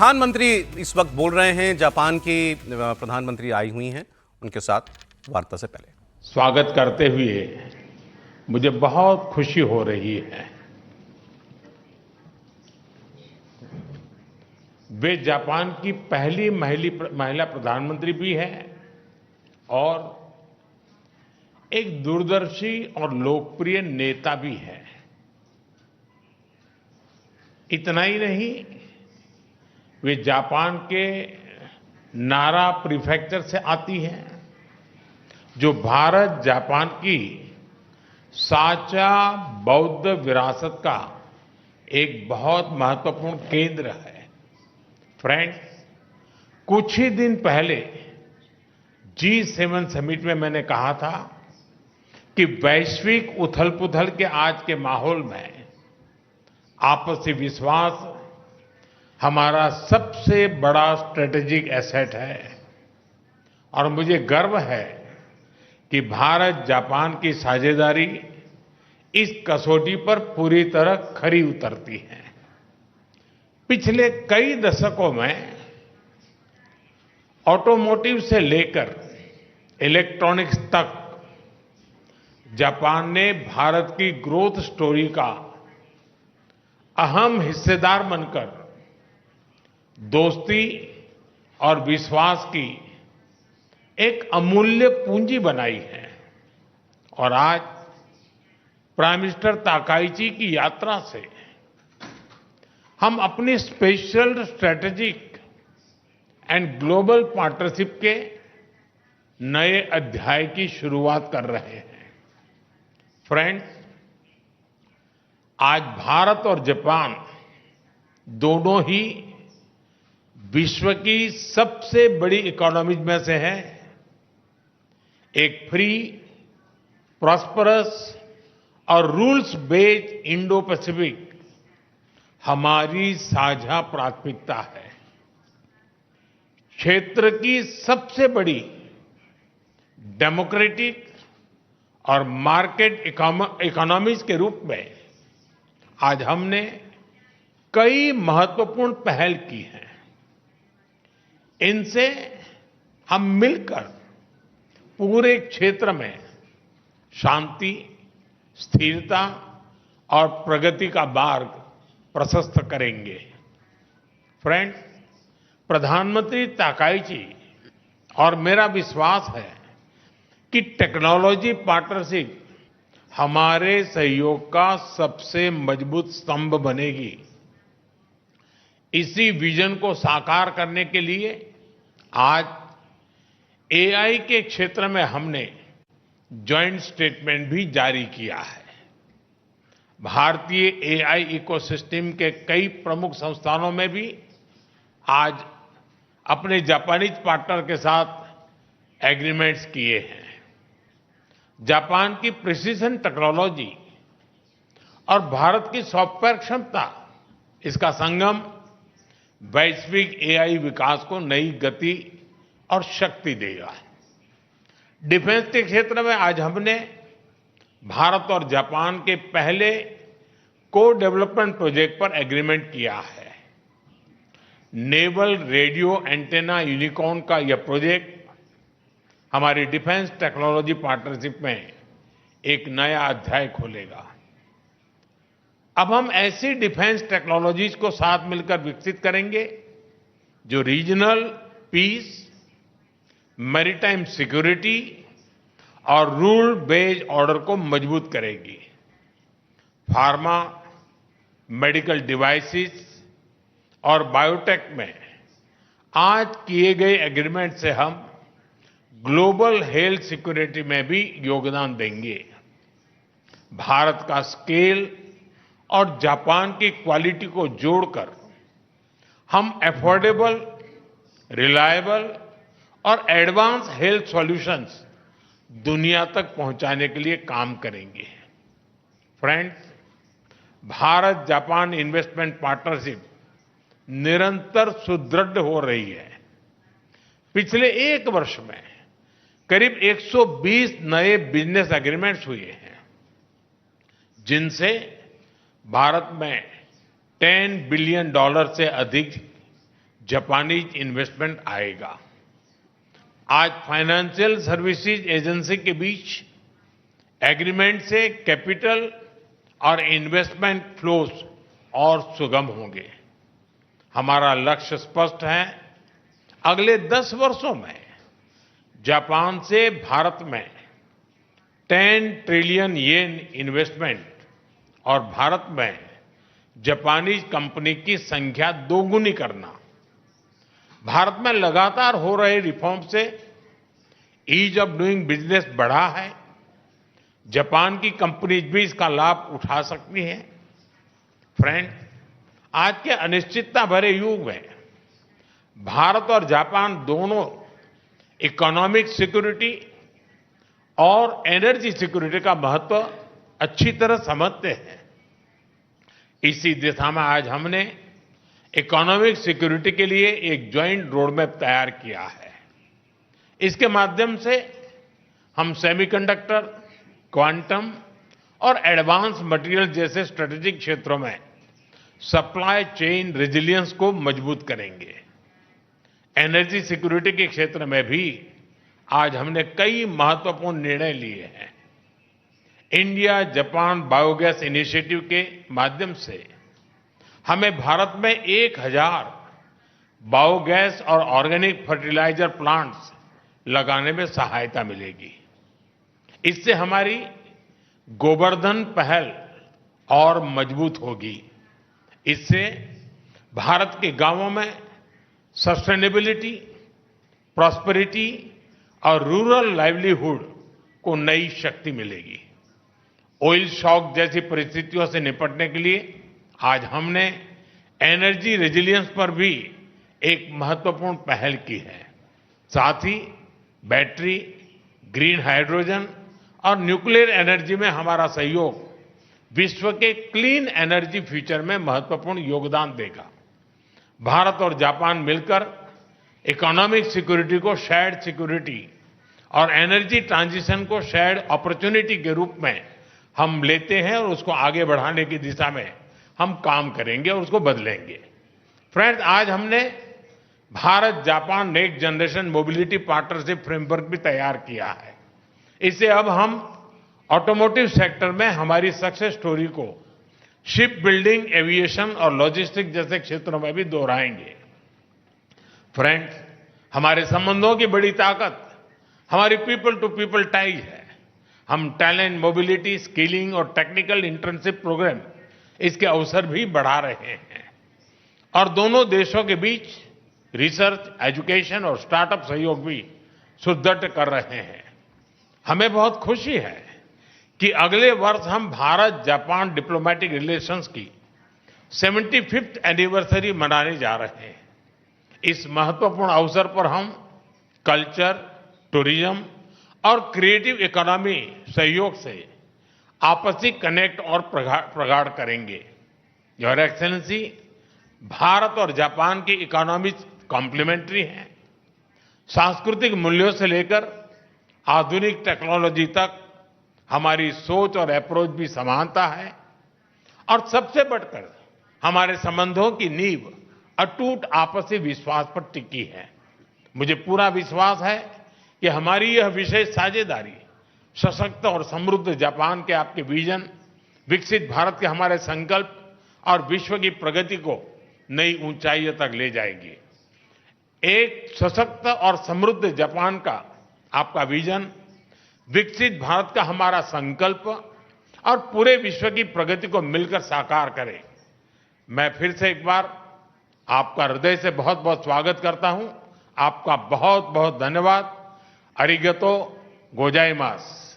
प्रधानमंत्री इस वक्त बोल रहे हैं। जापान की प्रधानमंत्री आई हुई हैं, उनके साथ वार्ता से पहले स्वागत करते हुए मुझे बहुत खुशी हो रही है। वे जापान की पहली महिला प्रधानमंत्री भी है और एक दूरदर्शी और लोकप्रिय नेता भी है। इतना ही नहीं, वे जापान के नारा प्रीफेक्चर से आती हैं, जो भारत जापान की साझा बौद्ध विरासत का एक बहुत महत्वपूर्ण केंद्र है। फ्रेंड्स, कुछ ही दिन पहले G7 समिट में मैंने कहा था कि वैश्विक उथल-पुथल के आज के माहौल में आपसी विश्वास हमारा सबसे बड़ा स्ट्रेटेजिक एसेट है और मुझे गर्व है कि भारत जापान की साझेदारी इस कसौटी पर पूरी तरह खरी उतरती है। पिछले कई दशकों में ऑटोमोटिव से लेकर इलेक्ट्रॉनिक्स तक जापान ने भारत की ग्रोथ स्टोरी का अहम हिस्सेदार बनकर दोस्ती और विश्वास की एक अमूल्य पूंजी बनाई है। और आज प्राइम मिनिस्टर ताकाइची की यात्रा से हम अपनी special strategic and global partnership के नए अध्याय की शुरुआत कर रहे हैं। फ्रेंड्स, आज भारत और जापान दोनों ही विश्व की सबसे बड़ी इकोनॉमीज में से है। एक फ्री, प्रॉस्परस और रूल्स बेस्ड इंडो पैसिफिक हमारी साझा प्राथमिकता है। क्षेत्र की सबसे बड़ी डेमोक्रेटिक और मार्केट इकोनॉमीज के रूप में आज हमने कई महत्वपूर्ण पहल की हैं। इनसे हम मिलकर पूरे क्षेत्र में शांति, स्थिरता और प्रगति का मार्ग प्रशस्त करेंगे। फ्रेंड्स, प्रधानमंत्री ताकाइची और मेरा विश्वास है कि टेक्नोलॉजी पार्टनरशिप हमारे सहयोग का सबसे मजबूत स्तंभ बनेगी। इसी विजन को साकार करने के लिए आज एआई के क्षेत्र में हमने जॉइंट स्टेटमेंट भी जारी किया है। भारतीय एआई इकोसिस्टम के कई प्रमुख संस्थानों में भी आज अपने जापानीज पार्टनर के साथ एग्रीमेंट्स किए हैं। जापान की प्रिसिजन टेक्नोलॉजी और भारत की सॉफ्टवेयर क्षमता, इसका संगम वैश्विक एआई विकास को नई गति और शक्ति देगा। डिफेंस के क्षेत्र में आज हमने भारत और जापान के पहले को डेवलपमेंट प्रोजेक्ट पर एग्रीमेंट किया है। नेवल रेडियो एंटेना यूनिकॉर्न का यह प्रोजेक्ट हमारी डिफेंस टेक्नोलॉजी पार्टनरशिप में एक नया अध्याय खोलेगा। अब हम ऐसी डिफेंस टेक्नोलॉजीज को साथ मिलकर विकसित करेंगे जो रीजनल पीस, मैरीटाइम सिक्योरिटी और रूल बेस्ड ऑर्डर को मजबूत करेगी। फार्मा, मेडिकल डिवाइसेस और बायोटेक में आज किए गए एग्रीमेंट से हम ग्लोबल हेल्थ सिक्योरिटी में भी योगदान देंगे। भारत का स्केल और जापान की क्वालिटी को जोड़कर हम अफोर्डेबल, रिलायबल और एडवांस हेल्थ सॉल्यूशंस दुनिया तक पहुंचाने के लिए काम करेंगे। Friends, Bharat Japan investment partnership निरंतर सुदृढ़ हो रही है। पिछले एक वर्ष में करीब 120 नए बिजनेस एग्रीमेंट्स हुए हैं, जिनसे भारत में $10 बिलियन से अधिक जापानीज इन्वेस्टमेंट आएगा। आज फाइनेंशियल सर्विसेज एजेंसी के बीच एग्रीमेंट से कैपिटल और इन्वेस्टमेंट फ्लोज और सुगम होंगे। हमारा लक्ष्य स्पष्ट है, अगले 10 वर्षों में जापान से भारत में 10 ट्रिलियन येन इन्वेस्टमेंट और भारत में जापानीज कंपनी की संख्या दोगुनी करना। भारत में लगातार हो रहे रिफॉर्म से ईज ऑफ डूइंग बिजनेस बढ़ा है। जापान की कंपनीज भी इसका लाभ उठा सकती हैं। फ्रेंड, आज के अनिश्चितता भरे युग में भारत और जापान दोनों इकोनॉमिक सिक्योरिटी और एनर्जी सिक्योरिटी का महत्व अच्छी तरह समझते हैं। इसी दिशा में आज हमने इकोनॉमिक सिक्योरिटी के लिए एक ज्वाइंट रोडमैप तैयार किया है। इसके माध्यम से हम सेमीकंडक्टर, क्वांटम और एडवांस मटेरियल जैसे स्ट्रेटेजिक क्षेत्रों में सप्लाई चेन रेजिलियंस को मजबूत करेंगे। एनर्जी सिक्योरिटी के क्षेत्र में भी आज हमने कई महत्वपूर्ण निर्णय लिए हैं। इंडिया जापान बायोगैस इनिशिएटिव के माध्यम से हमें भारत में 1000 बायोगैस और ऑर्गेनिक फर्टिलाइजर प्लांट्स लगाने में सहायता मिलेगी। इससे हमारी गोवर्धन पहल और मजबूत होगी। इससे भारत के गांवों में सस्टेनेबिलिटी, प्रॉस्पेरिटी और रूरल लाइवलीहुड को नई शक्ति मिलेगी। ऑयल शॉक जैसी परिस्थितियों से निपटने के लिए आज हमने एनर्जी रेजिलियंस पर भी एक महत्वपूर्ण पहल की है। साथ ही बैटरी, ग्रीन हाइड्रोजन और न्यूक्लियर एनर्जी में हमारा सहयोग विश्व के क्लीन एनर्जी फ्यूचर में महत्वपूर्ण योगदान देगा। भारत और जापान मिलकर इकोनॉमिक सिक्योरिटी को शेयर्ड सिक्योरिटी और एनर्जी ट्रांजिशन को शेयर्ड अपॉर्चुनिटी के रूप में हम लेते हैं और उसको आगे बढ़ाने की दिशा में हम काम करेंगे और उसको बदलेंगे। फ्रेंड्स, आज हमने Bharat Japan next generation mobility partnership framework भी तैयार किया है। इससे अब हम ऑटोमोटिव सेक्टर में हमारी सक्सेस स्टोरी को शिप बिल्डिंग, एविएशन और लॉजिस्टिक जैसे क्षेत्रों में भी दोहराएंगे। फ्रेंड्स, हमारे संबंधों की बड़ी ताकत हमारी पीपल टू पीपल टाइज है। हम टैलेंट मोबिलिटी, स्किलिंग और टेक्निकल इंटर्नशिप प्रोग्राम इसके अवसर भी बढ़ा रहे हैं और दोनों देशों के बीच रिसर्च, एजुकेशन और स्टार्टअप सहयोग भी सुदृढ़ कर रहे हैं। हमें बहुत खुशी है कि अगले वर्ष हम भारत जापान डिप्लोमेटिक रिलेशंस की 75th एनिवर्सरी मनाने जा रहे हैं। इस महत्वपूर्ण अवसर पर हम कल्चर, टूरिज्म और क्रिएटिव इकोनॉमी सहयोग से आपसी कनेक्ट और प्रगाढ़ करेंगे। योर एक्सेलेंसी, भारत और जापान की इकोनॉमी कॉम्प्लीमेंट्री है। सांस्कृतिक मूल्यों से लेकर आधुनिक टेक्नोलॉजी तक हमारी सोच और अप्रोच भी समानता है और सबसे बढ़कर हमारे संबंधों की नींव अटूट आपसी विश्वास पर टिकी है। मुझे पूरा विश्वास है कि हमारी यह विशेष साझेदारी सशक्त और समृद्ध जापान के आपके विजन, विकसित भारत के हमारे संकल्प और विश्व की प्रगति को नई ऊंचाइयों तक ले जाएगी। एक सशक्त और समृद्ध जापान का आपका विजन, विकसित भारत का हमारा संकल्प और पूरे विश्व की प्रगति को मिलकर साकार करें। मैं फिर से एक बार आपका हृदय से बहुत बहुत स्वागत करता हूं। आपका बहुत बहुत धन्यवाद। अरिगतो गोजाइमास।